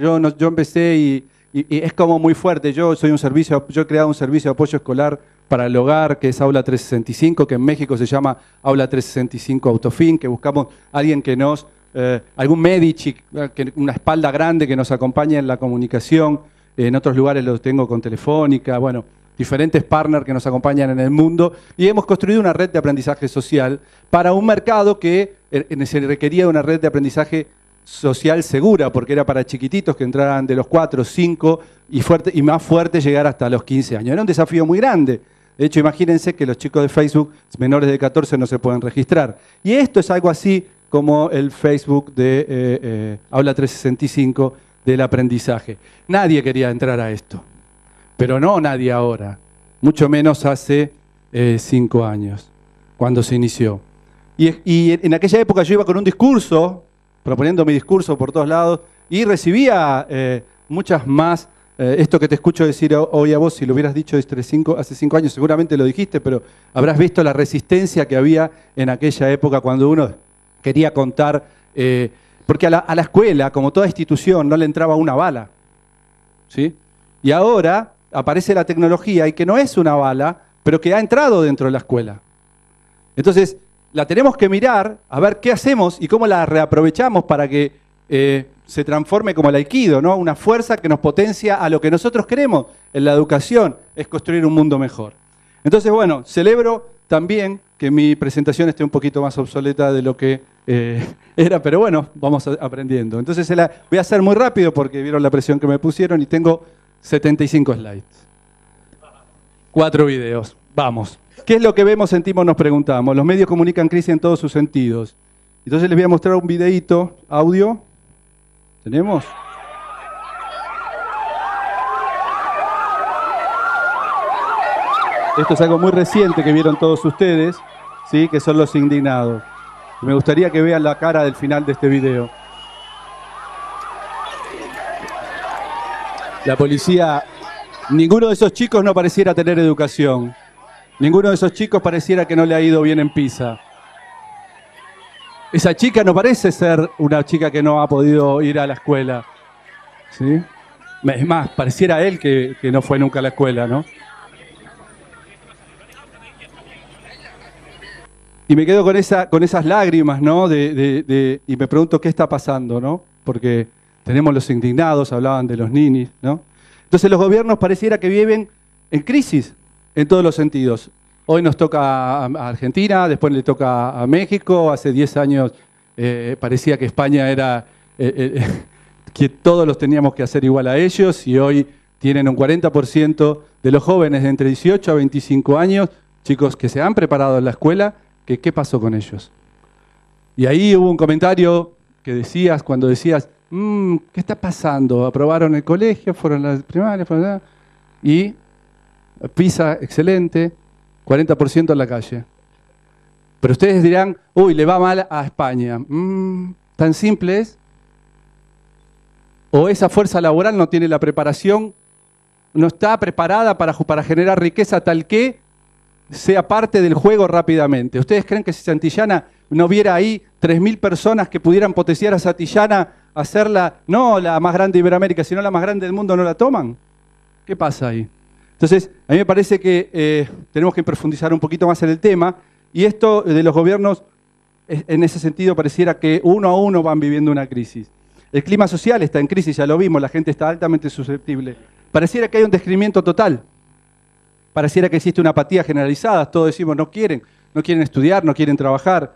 Yo empecé y es como muy fuerte. Yo he creado un servicio de apoyo escolar para el hogar, que es Aula 365, que en México se llama Aula 365 Autofin, que buscamos a alguien que algún Medici, una espalda grande que nos acompañe en la comunicación. En otros lugares los tengo con Telefónica, bueno, diferentes partners que nos acompañan en el mundo. Y hemos construido una red de aprendizaje social para un mercado que se requería una red de aprendizaje social segura, porque era para chiquititos que entraran de los 4, 5 y más fuerte llegar hasta los 15 años. Era un desafío muy grande. De hecho, imagínense que los chicos de Facebook menores de 14 no se pueden registrar. Y esto es algo así como el Facebook de Aula 365 del aprendizaje. Nadie quería entrar a esto, pero no nadie ahora, mucho menos hace 5 años, cuando se inició. Y en aquella época yo iba con un discurso, proponiendo mi discurso por todos lados, y recibía muchas más. Esto que te escucho decir hoy a vos, si lo hubieras dicho hace 5 años, seguramente lo dijiste, pero habrás visto la resistencia que había en aquella época cuando uno quería contar, porque a la escuela, como toda institución, no le entraba una bala, ¿sí? Y ahora aparece la tecnología, y que no es una bala, pero que ha entrado dentro de la escuela. Entonces, la tenemos que mirar, a ver qué hacemos y cómo la reaprovechamos para que se transforme como el aikido, ¿no? Una fuerza que nos potencia a lo que nosotros queremos en la educación, es construir un mundo mejor. Entonces, bueno, celebro también que mi presentación esté un poquito más obsoleta de lo que era, pero bueno, vamos aprendiendo. Entonces voy a hacer muy rápido porque vieron la presión que me pusieron y tengo 75 slides. 4 videos. Vamos. ¿Qué es lo que vemos, sentimos, nos preguntamos? Los medios comunican crisis en todos sus sentidos. Entonces les voy a mostrar un videíto, audio. ¿Tenemos? Esto es algo muy reciente que vieron todos ustedes, ¿sí? Que son los indignados. Me gustaría que vean la cara del final de este video. La policía, ninguno de esos chicos no pareciera tener educación. Ninguno de esos chicos pareciera que no le ha ido bien en PISA. Esa chica no parece ser una chica que no ha podido ir a la escuela, ¿sí? Es más, pareciera él que no fue nunca a la escuela, ¿no? Y me quedo con esas lágrimas, ¿no? Y me pregunto qué está pasando, ¿no? Porque tenemos los indignados, hablaban de los ninis, ¿no? Entonces los gobiernos pareciera que viven en crisis en todos los sentidos. Hoy nos toca a Argentina, después le toca a México, hace 10 años parecía que España era que todos los teníamos que hacer igual a ellos, y hoy tienen un 40% de los jóvenes de entre 18 a 25 años, chicos que se han preparado en la escuela, ¿qué pasó con ellos? Y ahí hubo un comentario que decías, cuando decías, ¿qué está pasando? ¿Aprobaron el colegio? ¿Fueron las primarias? Y PISA, excelente, 40% en la calle. Pero ustedes dirán, uy, le va mal a España. ¿Tan simple es? ¿O esa fuerza laboral no tiene la preparación, no está preparada para generar riqueza tal que sea parte del juego rápidamente? ¿Ustedes creen que si Santillana no viera ahí 3.000 personas que pudieran potenciar a Santillana, hacerla, no la más grande de Iberoamérica, sino la más grande del mundo, no la toman? ¿Qué pasa ahí? Entonces, a mí me parece que tenemos que profundizar un poquito más en el tema, y esto de los gobiernos, en ese sentido, pareciera que uno a uno van viviendo una crisis. El clima social está en crisis, ya lo vimos, la gente está altamente susceptible. Pareciera que hay un descreimiento total. Pareciera que existe una apatía generalizada, todos decimos no quieren estudiar, no quieren trabajar.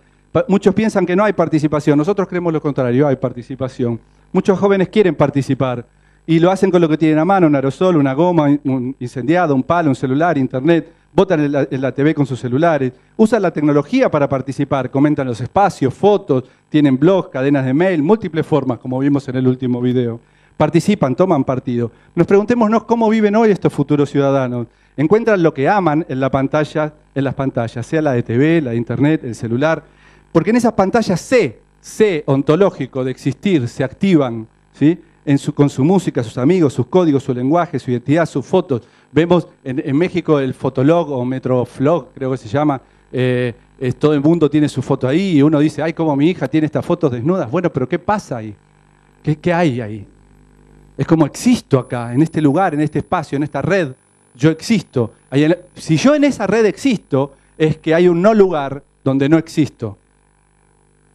Muchos piensan que no hay participación, nosotros creemos lo contrario, hay participación. Muchos jóvenes quieren participar y lo hacen con lo que tienen a mano, un aerosol, una goma incendiada, un palo, un celular, internet, votan en la TV con sus celulares, usan la tecnología para participar, comentan los espacios, fotos, tienen blogs, cadenas de mail, múltiples formas, como vimos en el último video. Participan, toman partido. Nos preguntémonos cómo viven hoy estos futuros ciudadanos. Encuentran lo que aman en las pantallas, sea la de TV, la de internet, el celular, porque en esas pantallas C ontológico de existir, se activan, ¿sí? Con su música, sus amigos, sus códigos, su lenguaje, su identidad, sus fotos. Vemos en México el Fotolog o Metroflog, creo que se llama, todo el mundo tiene su foto ahí y uno dice, ay, cómo mi hija tiene estas fotos desnudas. Bueno, pero ¿qué pasa ahí? ¿Qué hay ahí? Es como existo acá, en este lugar, en este espacio, en esta red. Yo existo. Si yo en esa red existo, es que hay un no lugar donde no existo.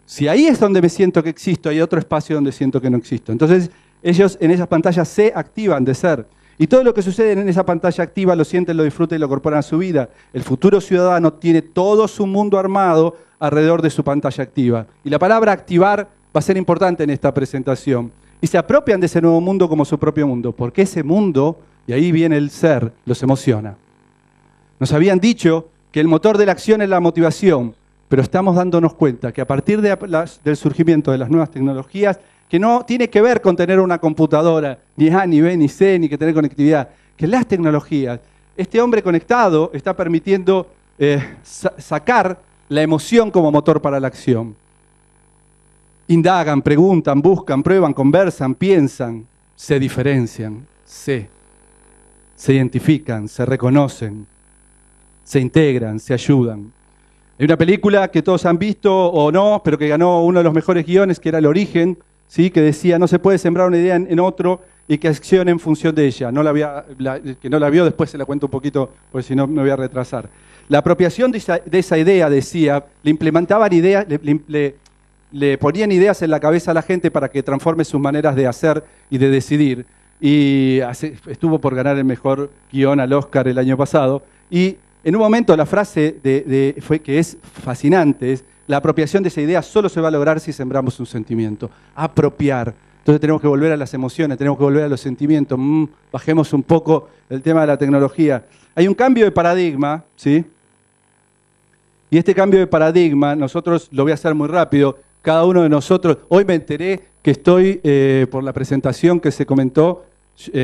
Si ahí es donde me siento que existo, hay otro espacio donde siento que no existo. Entonces, ellos en esas pantallas se activan de ser. Y todo lo que sucede en esa pantalla activa lo sienten, lo disfrutan y lo incorporan a su vida. El futuro ciudadano tiene todo su mundo armado alrededor de su pantalla activa. Y la palabra activar va a ser importante en esta presentación. Y se apropian de ese nuevo mundo como su propio mundo, porque ese mundo, y ahí viene el ser, los emociona. Nos habían dicho que el motor de la acción es la motivación, pero estamos dándonos cuenta que a partir del surgimiento de las nuevas tecnologías, que no tiene que ver con tener una computadora, ni A, ni B, ni C, ni que tener conectividad, que las tecnologías, este hombre conectado está permitiendo sacar la emoción como motor para la acción. Indagan, preguntan, buscan, prueban, conversan, piensan, se diferencian, se identifican, se reconocen, se integran, se ayudan. Hay una película que todos han visto o no, pero que ganó uno de los mejores guiones, que era El Origen, ¿sí? Que decía, no se puede sembrar una idea en otro y que accione en función de ella. Que no la vio, después se la cuento un poquito, porque si no me voy a retrasar. La apropiación de esa idea, decía, le implementaban ideas, le ponían ideas en la cabeza a la gente para que transforme sus maneras de hacer y de decidir. Y estuvo por ganar el mejor guión al Oscar el año pasado. Y en un momento la frase que es fascinante es: la apropiación de esa idea solo se va a lograr si sembramos un sentimiento. Apropiar. Entonces tenemos que volver a las emociones, tenemos que volver a los sentimientos. Bajemos un poco el tema de la tecnología. Hay un cambio de paradigma, ¿sí? Y este cambio de paradigma, nosotros, lo voy a hacer muy rápido, cada uno de nosotros, hoy me enteré que estoy, por la presentación que se comentó, estoy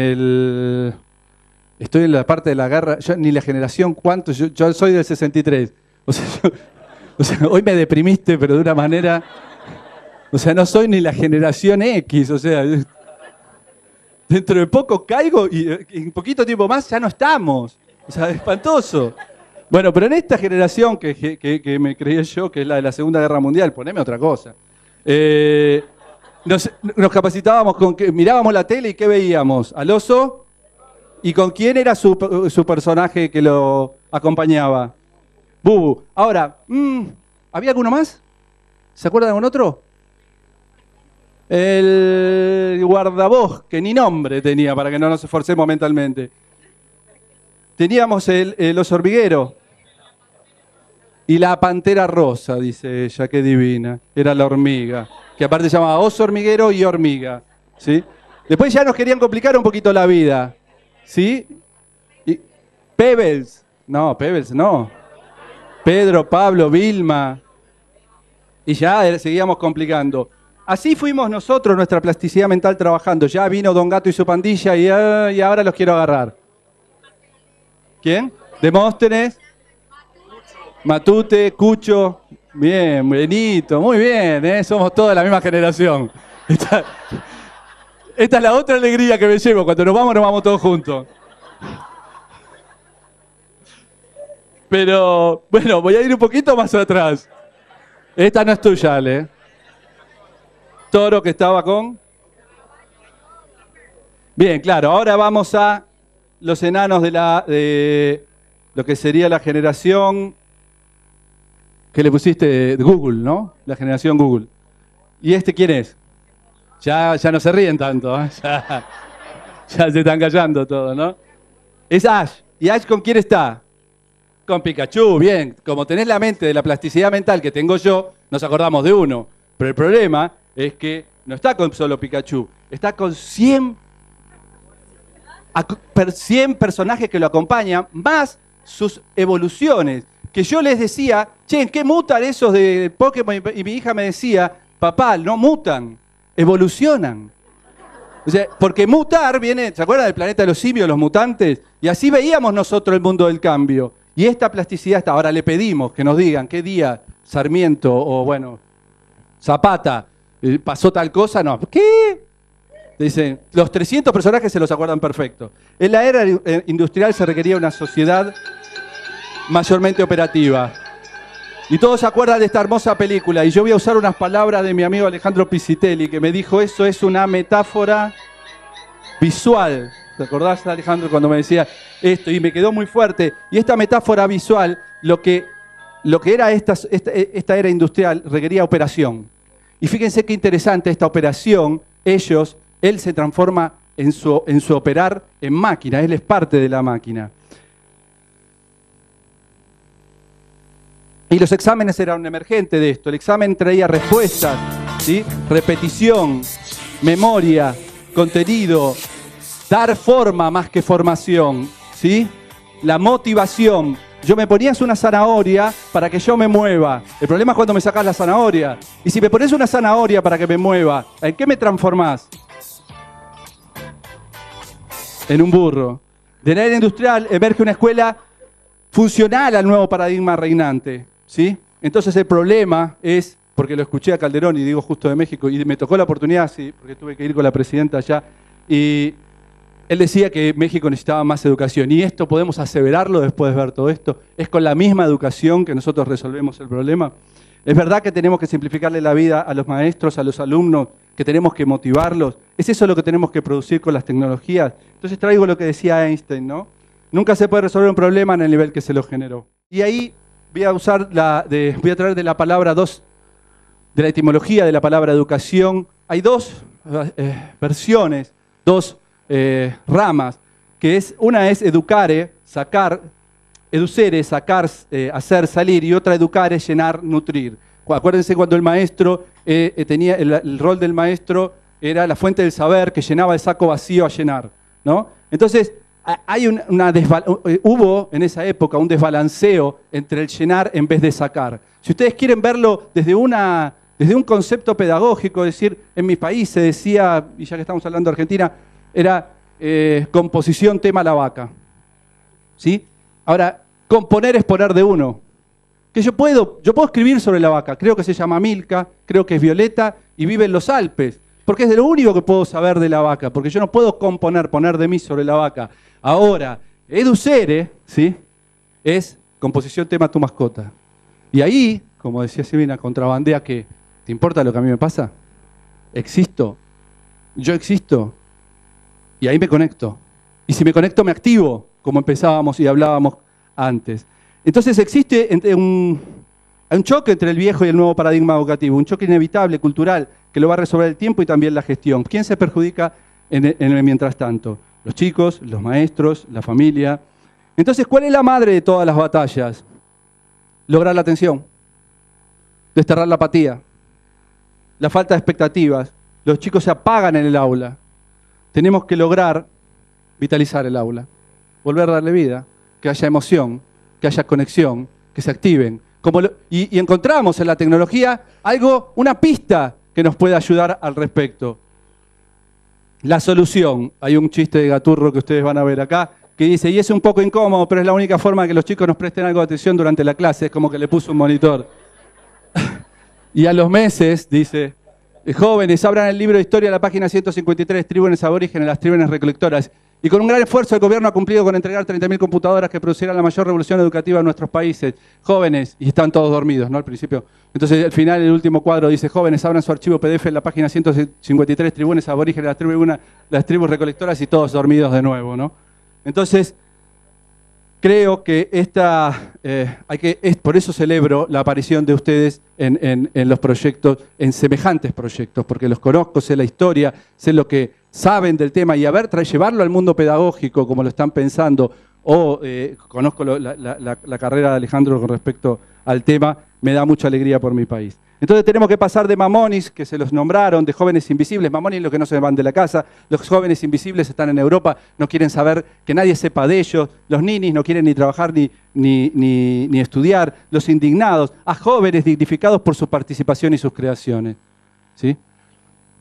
en la parte de la guerra, yo, ni la generación, ¿cuánto? Yo soy del 63. O sea, hoy me deprimiste, pero de una manera... O sea, no soy ni la generación X, o sea... Dentro de poco caigo y en poquito tiempo más ya no estamos. O sea, espantoso. Bueno, pero en esta generación que me creía yo, que es la de la Segunda Guerra Mundial, poneme otra cosa. Nos capacitábamos con que mirábamos la tele y ¿qué veíamos? ¿Al oso? ¿Y con quién era su personaje que lo acompañaba? Bubu. Ahora, ¿había alguno más? ¿Se acuerdan de algún otro? El guardabosque, que ni nombre tenía, para que no nos esforcemos mentalmente. Teníamos el oso hormiguero. Y la pantera rosa, dice ella, qué divina. Era la hormiga, que aparte se llamaba oso hormiguero y hormiga, ¿sí? Después ya nos querían complicar un poquito la vida, ¿sí? Y Pebbles, no, Pebbles no. Pedro, Pablo, Vilma. Y ya seguíamos complicando. Así fuimos nosotros, nuestra plasticidad mental trabajando. Ya vino Don Gato y su pandilla y ahora los quiero agarrar. ¿Quién? Demóstenes. Matute, Cucho. Bien, Benito, muy bien, ¿eh? Somos toda la misma generación. Esta es la otra alegría que me llevo. Cuando nos vamos todos juntos. Pero, bueno, voy a ir un poquito más atrás. Esta no es tuya, Ale. Toro, que estaba con... Bien, claro, ahora vamos a los enanos de lo que sería la generación que le pusiste de Google, ¿no? La generación Google. ¿Y este quién es? Ya no se ríen tanto, ¿eh? Ya se están callando todos, ¿no? Es Ash. ¿Y Ash con quién está? Con Pikachu, bien. Como tenés la mente de la plasticidad mental que tengo yo, nos acordamos de uno. Pero el problema es que no está con solo Pikachu, está con 100 personajes que lo acompañan, más sus evoluciones. Que yo les decía, che, ¿en qué mutan esos de Pokémon? Y mi hija me decía, papá, no mutan, evolucionan. O sea, porque mutar viene, ¿se acuerdan del planeta de los simios, los mutantes? Y así veíamos nosotros el mundo del cambio. Y esta plasticidad está. Ahora le pedimos que nos digan qué día Sarmiento o, bueno, Zapata pasó tal cosa. No, ¿qué? Dicen, los 300 personajes se los acuerdan perfecto. En la era industrial se requería una sociedad mayormente operativa. Y todos se acuerdan de esta hermosa película. Y yo voy a usar unas palabras de mi amigo Alejandro Pisitelli, que me dijo, eso es una metáfora visual. ¿Te acordás, Alejandro, cuando me decía esto? Y me quedó muy fuerte. Y esta metáfora visual, lo que era esta era industrial, requería operación. Y fíjense qué interesante esta operación. Él se transforma en su operar en máquina. Él es parte de la máquina. Y los exámenes eran un emergente de esto. El examen traía respuestas, ¿sí? Repetición, memoria, contenido, dar forma más que formación, ¿sí? La motivación. Yo me ponías una zanahoria para que yo me mueva. El problema es cuando me sacás la zanahoria. Y si me pones una zanahoria para que me mueva, ¿en qué me transformás? En un burro. De la era industrial emerge una escuela funcional al nuevo paradigma reinante, ¿sí? Entonces el problema es, porque lo escuché a Calderón y digo justo de México, y me tocó la oportunidad, sí, porque tuve que ir con la presidenta allá, y él decía que México necesitaba más educación. Y esto podemos aseverarlo después de ver todo esto. ¿Es con la misma educación que nosotros resolvemos el problema? ¿Es verdad que tenemos que simplificarle la vida a los maestros, a los alumnos, que tenemos que motivarlos? ¿Es eso lo que tenemos que producir con las tecnologías? Entonces traigo lo que decía Einstein, ¿no? Nunca se puede resolver un problema en el nivel que se lo generó. Y ahí voy a traer de la palabra de la etimología de la palabra educación. Hay dos versiones, dos ramas, una es educare, sacar, educere, sacar, hacer, salir, y otra educare, llenar, nutrir. Acuérdense cuando el maestro tenía el rol del maestro era la fuente del saber que llenaba el saco vacío a llenar, ¿no? Entonces hubo en esa época un desbalanceo entre el llenar en vez de sacar. Si ustedes quieren verlo desde un concepto pedagógico, es decir, en mi país se decía, y ya que estamos hablando de Argentina, era composición tema la vaca, ¿sí? Ahora, componer es poner de uno. Que yo puedo escribir sobre la vaca, creo que se llama Milka, creo que es violeta y vive en los Alpes, porque es de lo único que puedo saber de la vaca, porque yo no puedo poner de mí sobre la vaca. Ahora, educere, ¿sí? Es composición tema tu mascota. Y ahí, como decía Silvina, contrabandea que, ¿te importa lo que a mí me pasa? Existo, yo existo, y ahí me conecto. Y si me conecto me activo, como empezábamos y hablábamos antes. Entonces existe un choque entre el viejo y el nuevo paradigma educativo, un choque inevitable, cultural, que lo va a resolver el tiempo y también la gestión. ¿Quién se perjudica en el mientras tanto? Los chicos, los maestros, la familia. Entonces, ¿cuál es la madre de todas las batallas? Lograr la atención, desterrar la apatía, la falta de expectativas. Los chicos se apagan en el aula. Tenemos que lograr vitalizar el aula, volver a darle vida, que haya emoción, que haya conexión, que se activen. Y encontramos en la tecnología una pista que nos puede ayudar al respecto. La solución. Hay un chiste de Gaturro que ustedes van a ver acá, que dice, y es un poco incómodo, pero es la única forma de que los chicos nos presten algo de atención durante la clase, es como que le puso un monitor. Y a los meses, dice, jóvenes, abran el libro de historia a la página 153, Tribunes Aborígenes, las tribunes recolectoras. Y con un gran esfuerzo el gobierno ha cumplido con entregar 30.000 computadoras que producirán la mayor revolución educativa en nuestros países. Jóvenes, y están todos dormidos, ¿no? Al principio. Entonces, al final, el último cuadro dice, jóvenes, abran su archivo PDF en la página 153, Tribunes Aborígenes, las tribus recolectoras, y todos dormidos de nuevo, ¿no? Entonces, creo que por eso celebro la aparición de ustedes en los proyectos, en semejantes proyectos, porque los conozco, sé la historia, sé lo que saben del tema, y llevarlo al mundo pedagógico como lo están pensando, conozco la carrera de Alejandro con respecto al tema, me da mucha alegría por mi país. Entonces tenemos que pasar de mamonis, que se los nombraron, de jóvenes invisibles. Mamonis los que no se van de la casa, los jóvenes invisibles están en Europa, no quieren saber que nadie sepa de ellos, los ninis no quieren ni trabajar ni estudiar, los indignados, a jóvenes dignificados por su participación y sus creaciones, ¿sí?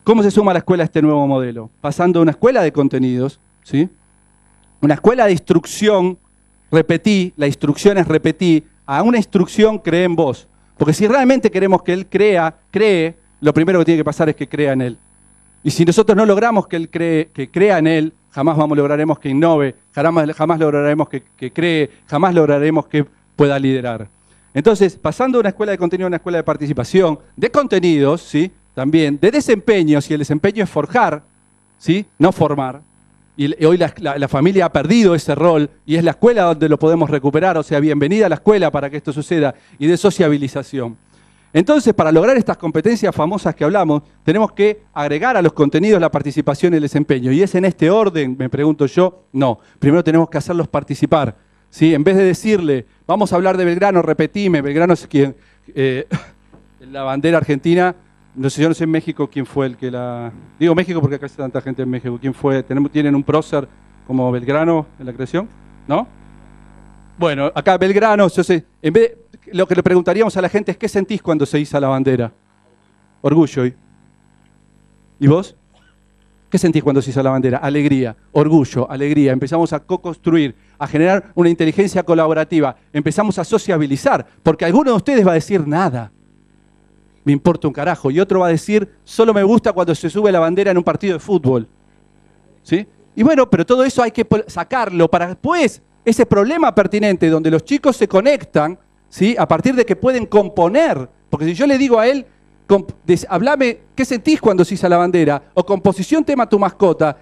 ¿Cómo se suma la escuela a este nuevo modelo? Pasando de una escuela de contenidos, ¿sí? Una escuela de instrucción, la instrucción es repetí, a una instrucción cree en vos. Porque si realmente queremos que él cree, lo primero que tiene que pasar es que crea en él. Y si nosotros no logramos que él crea en él, jamás lograremos que innove, jamás lograremos que cree, jamás lograremos que pueda liderar. Entonces, pasando de una escuela de contenido a una escuela de participación, de contenidos, ¿sí? También, de desempeño, si el desempeño es forjar, ¿sí? No formar, y hoy la familia ha perdido ese rol y es la escuela donde lo podemos recuperar, o sea, bienvenida a la escuela para que esto suceda, y de sociabilización. Entonces, para lograr estas competencias famosas que hablamos, tenemos que agregar a los contenidos la participación y el desempeño. ¿Y es en este orden, me pregunto yo? No. Primero tenemos que hacerlos participar, ¿sí? En vez de decirle, vamos a hablar de Belgrano, repetime, Belgrano es quien, la bandera argentina, no sé, yo no sé en México quién fue el que la... Digo México porque acá hay tanta gente en México. ¿Quién fue? ¿Tienen un prócer como Belgrano en la creación? ¿No? Bueno, acá Belgrano, yo sé, en vez de, lo que le preguntaríamos a la gente es ¿qué sentís cuando se iza la bandera? Orgullo. ¿Y vos? ¿Qué sentís cuando se iza la bandera? Alegría, orgullo, alegría. Empezamos a co-construir, a generar una inteligencia colaborativa. Empezamos a sociabilizar, porque alguno de ustedes va a decir nada. Me importa un carajo. Y otro va a decir, solo me gusta cuando se sube la bandera en un partido de fútbol. ¿Sí? Y bueno, pero todo eso hay que sacarlo para después, ese problema pertinente donde los chicos se conectan, ¿sí? A partir de que pueden componer. Porque si yo le digo a él, hablame, ¿qué sentís cuando se iza la bandera? O composición tema tu mascota.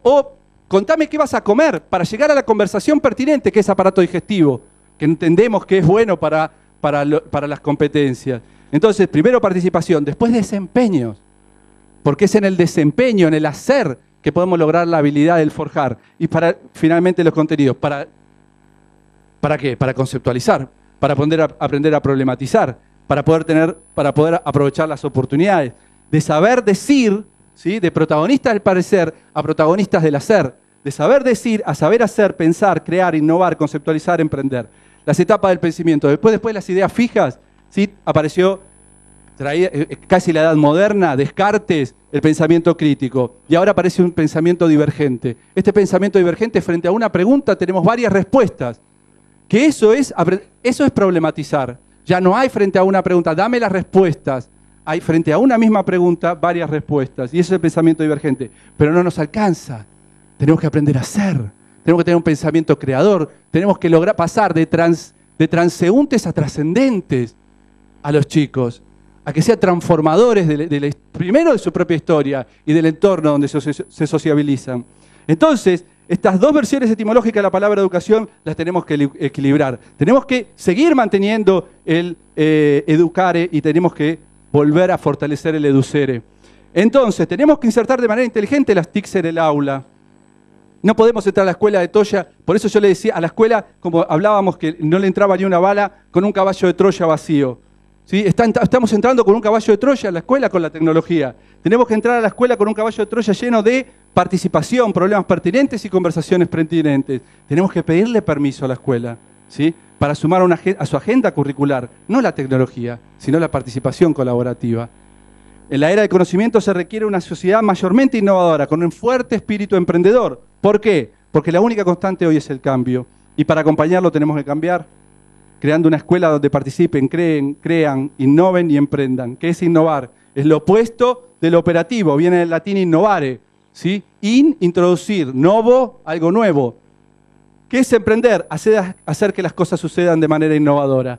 O contame qué vas a comer para llegar a la conversación pertinente que es aparato digestivo, que entendemos que es bueno para las competencias. Entonces, primero participación, después desempeños, porque es en el desempeño, en el hacer, que podemos lograr la habilidad del forjar. Y finalmente los contenidos. ¿Para qué? Para conceptualizar, para aprender a problematizar, para poder aprovechar las oportunidades, de saber decir, ¿sí? De protagonistas del parecer a protagonistas del hacer, de saber decir a saber hacer, pensar, crear, innovar, conceptualizar, emprender. Las etapas del pensamiento. Después las ideas fijas, ¿sí? Apareció, casi la edad moderna, Descartes, el pensamiento crítico. Y ahora aparece un pensamiento divergente. Este pensamiento divergente, frente a una pregunta, tenemos varias respuestas. Que eso es problematizar. Ya no hay frente a una pregunta, dame las respuestas. Hay frente a una misma pregunta varias respuestas. Y eso es el pensamiento divergente. Pero no nos alcanza. Tenemos que aprender a hacer. Tenemos que tener un pensamiento creador. Tenemos que lograr pasar de transeúntes a trascendentes a los chicos. A que sean transformadores primero de su propia historia y del entorno donde se sociabilizan. Entonces, estas dos versiones etimológicas de la palabra educación las tenemos que equilibrar. Tenemos que seguir manteniendo el educare y tenemos que volver a fortalecer el educere. Entonces, tenemos que insertar de manera inteligente las TICs en el aula. No podemos entrar a la escuela de Troya, por eso yo le decía, a la escuela, como hablábamos, que no le entraba ni una bala con un caballo de Troya vacío. ¿Sí? Estamos entrando con un caballo de Troya a la escuela con la tecnología. Tenemos que entrar a la escuela con un caballo de Troya lleno de participación, problemas pertinentes y conversaciones pertinentes. Tenemos que pedirle permiso a la escuela, ¿sí? Para sumar a su agenda curricular, no la tecnología, sino la participación colaborativa. En la era del conocimiento se requiere una sociedad mayormente innovadora, con un fuerte espíritu emprendedor. ¿Por qué? Porque la única constante hoy es el cambio. Y para acompañarlo tenemos que cambiar, creando una escuela donde participen, crean, innoven y emprendan. ¿Qué es innovar? Es lo opuesto del operativo, viene del latín innovare, ¿sí? Introducir, novo, algo nuevo. ¿Qué es emprender? Hacer que las cosas sucedan de manera innovadora.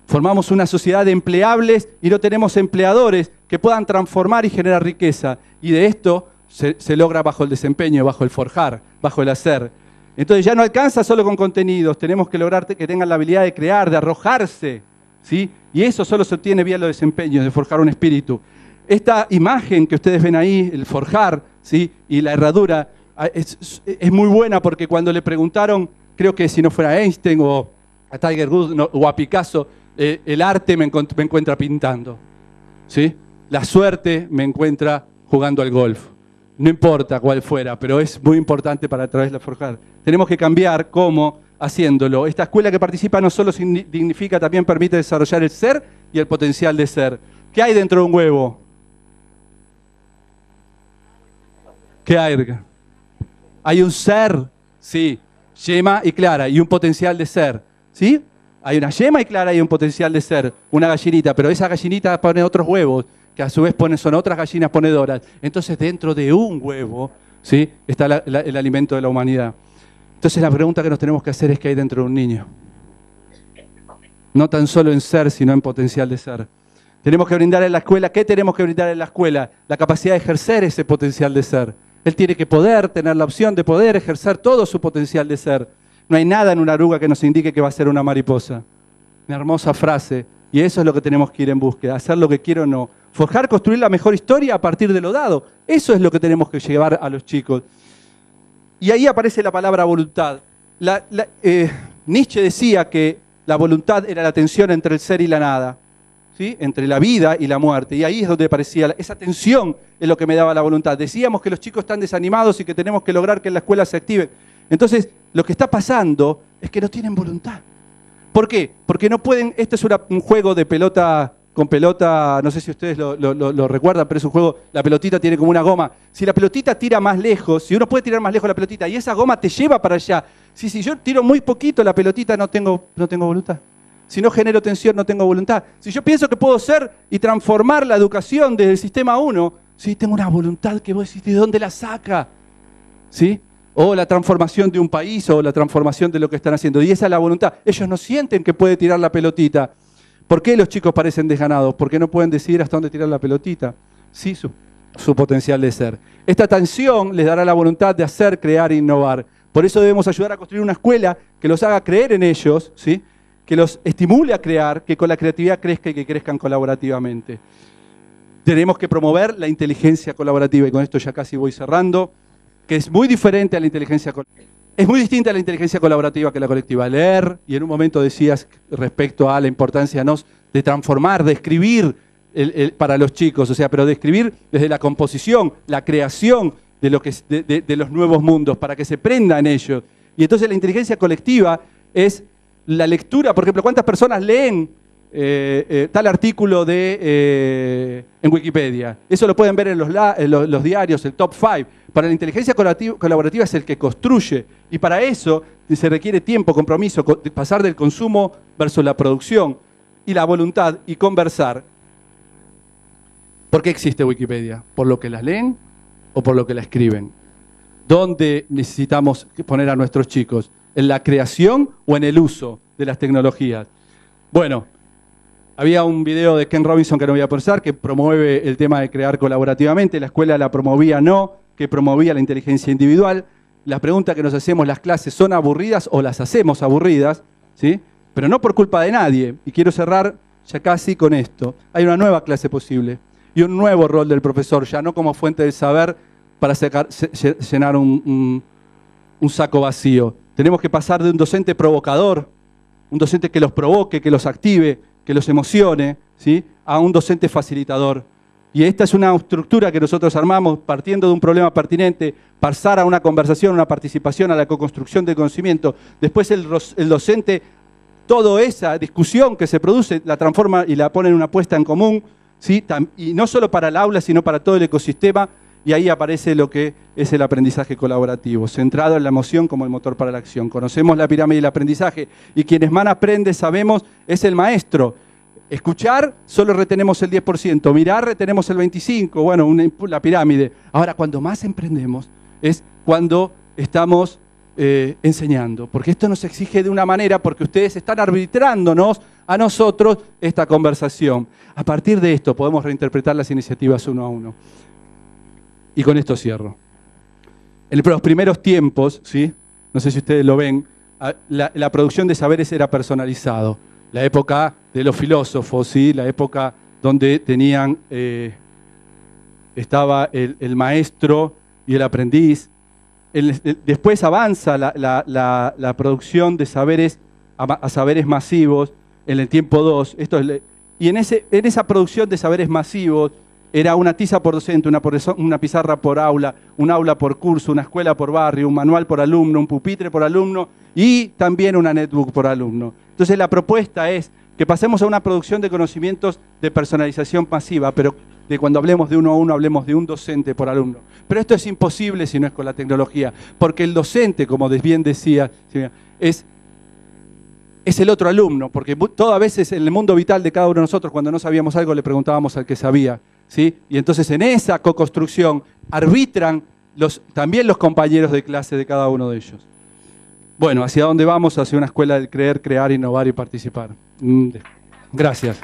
Formamos una sociedad de empleables y no tenemos empleadores que puedan transformar y generar riqueza. Y de esto se logra bajo el desempeño, bajo el forjar, bajo el hacer. Entonces ya no alcanza solo con contenidos, tenemos que lograr que tengan la habilidad de crear, de arrojarse, ¿sí? Y eso solo se obtiene vía los desempeños, de forjar un espíritu. Esta imagen que ustedes ven ahí, el forjar, ¿sí? Y la herradura, es muy buena porque cuando le preguntaron, creo que si no fuera Einstein o a Tiger Woods o a Picasso, el arte me encuentra pintando, ¿sí? La suerte me encuentra jugando al golf. No importa cuál fuera, pero es muy importante para a través de forjar. Tenemos que cambiar cómo haciéndolo. Esta escuela que participa no solo significa, también permite desarrollar el ser y el potencial de ser. ¿Qué hay dentro de un huevo? ¿Qué hay? Hay un ser, sí, yema y clara, y un potencial de ser, ¿sí? Hay una yema y clara y un potencial de ser, una gallinita, pero esa gallinita pone otros huevos, que a su vez son otras gallinas ponedoras. Entonces dentro de un huevo, ¿sí? Está el alimento de la humanidad. Entonces la pregunta que nos tenemos que hacer es qué hay dentro de un niño. No tan solo en ser, sino en potencial de ser. Tenemos que brindar en la escuela, ¿qué tenemos que brindar en la escuela? La capacidad de ejercer ese potencial de ser. Él tiene que poder tener la opción de poder ejercer todo su potencial de ser. No hay nada en una oruga que nos indique que va a ser una mariposa. Una hermosa frase. Y eso es lo que tenemos que ir en búsqueda. Hacer lo que quiero o no. Forjar, construir la mejor historia a partir de lo dado. Eso es lo que tenemos que llevar a los chicos. Y ahí aparece la palabra voluntad. Nietzsche decía que la voluntad era la tensión entre el ser y la nada, ¿sí? Entre la vida y la muerte. Y ahí es donde aparecía esa tensión, es lo que me daba la voluntad. Decíamos que los chicos están desanimados y que tenemos que lograr que en la escuela se activen. Entonces, lo que está pasando es que no tienen voluntad. ¿Por qué? Porque no pueden. Este es un juego de pelota con pelota, no sé si ustedes lo recuerdan, pero es un juego, la pelotita tiene como una goma. Si la pelotita tira más lejos, si uno puede tirar más lejos la pelotita y esa goma te lleva para allá. Si yo tiro muy poquito la pelotita, no tengo voluntad. Si no genero tensión, no tengo voluntad. Si yo pienso que puedo ser y transformar la educación desde el sistema 1, sí, tengo una voluntad que vos decís, ¿de dónde la saca? ¿Sí? O la transformación de un país, o la transformación de lo que están haciendo. Y esa es la voluntad. Ellos no sienten que puede tirar la pelotita. ¿Por qué los chicos parecen desganados? Porque no pueden decidir hasta dónde tirar la pelotita. Sí, su potencial de ser. Esta tensión les dará la voluntad de hacer, crear e innovar. Por eso debemos ayudar a construir una escuela que los haga creer en ellos, ¿sí? Que los estimule a crear, que con la creatividad crezca y que crezcan colaborativamente. Tenemos que promover la inteligencia colaborativa, y con esto ya casi voy cerrando, que es muy diferente a la inteligencia colectiva. Es muy distinta a la inteligencia colaborativa que la colectiva. Leer, y en un momento decías respecto a la importancia de transformar, de escribir para los chicos, o sea, pero de escribir desde la composición, la creación de los nuevos mundos, para que se prenda en ellos. Y entonces la inteligencia colectiva es la lectura. Por ejemplo, ¿cuántas personas leen tal artículo en Wikipedia? Eso lo pueden ver en los diarios, el top 5. Para la inteligencia colaborativa es el que construye. Y para eso se requiere tiempo, compromiso, pasar del consumo versus la producción, y la voluntad, y conversar. ¿Por qué existe Wikipedia? ¿Por lo que las leen o por lo que la escriben? ¿Dónde necesitamos poner a nuestros chicos? ¿En la creación o en el uso de las tecnologías? Bueno, había un video de Ken Robinson que no voy a pensar, que promueve el tema de crear colaborativamente. La escuela la promovía no, que promovía la inteligencia individual. La pregunta que nos hacemos, ¿las clases son aburridas o las hacemos aburridas? ¿Sí? Pero no por culpa de nadie. Y quiero cerrar ya casi con esto. Hay una nueva clase posible y un nuevo rol del profesor, ya no como fuente del saber para llenar un saco vacío. Tenemos que pasar de un docente provocador, un docente que los provoque, que los active, que los emocione, ¿sí? A un docente facilitador. Y esta es una estructura que nosotros armamos partiendo de un problema pertinente, pasar a una conversación, una participación, a la co-construcción del conocimiento. Después el docente, toda esa discusión que se produce, la transforma y la pone en una puesta en común, ¿sí? Y no solo para el aula, sino para todo el ecosistema. Y ahí aparece lo que es el aprendizaje colaborativo, centrado en la emoción como el motor para la acción. Conocemos la pirámide del aprendizaje, y quienes más aprende, sabemos, es el maestro. Escuchar, solo retenemos el 10%, mirar, retenemos el 25%, bueno, la pirámide. Ahora, cuando más emprendemos, es cuando estamos enseñando, porque esto nos exige de una manera, porque ustedes están arbitrándonos a nosotros esta conversación. A partir de esto podemos reinterpretar las iniciativas uno a uno. Y con esto cierro. En los primeros tiempos, ¿sí? No sé si ustedes lo ven, la producción de saberes era personalizado. La época de los filósofos, ¿sí? La época donde estaba el maestro y el aprendiz. Después avanza la producción de saberes a saberes masivos en el tiempo 2. Y en esa producción de saberes masivos era una tiza por docente, una pizarra por aula, un aula por curso, una escuela por barrio, un manual por alumno, un pupitre por alumno y también una netbook por alumno. Entonces la propuesta es que pasemos a una producción de conocimientos de personalización masiva, pero de cuando hablemos de uno a uno, hablemos de un docente por alumno. Pero esto es imposible si no es con la tecnología, porque el docente, como bien decía, es el otro alumno, porque todas veces en el mundo vital de cada uno de nosotros, cuando no sabíamos algo, le preguntábamos al que sabía, ¿sí? Y entonces en esa co-construcción arbitran también los compañeros de clase de cada uno de ellos. Bueno, ¿hacia dónde vamos? Hacia una escuela del creer, crear, innovar y participar. Gracias.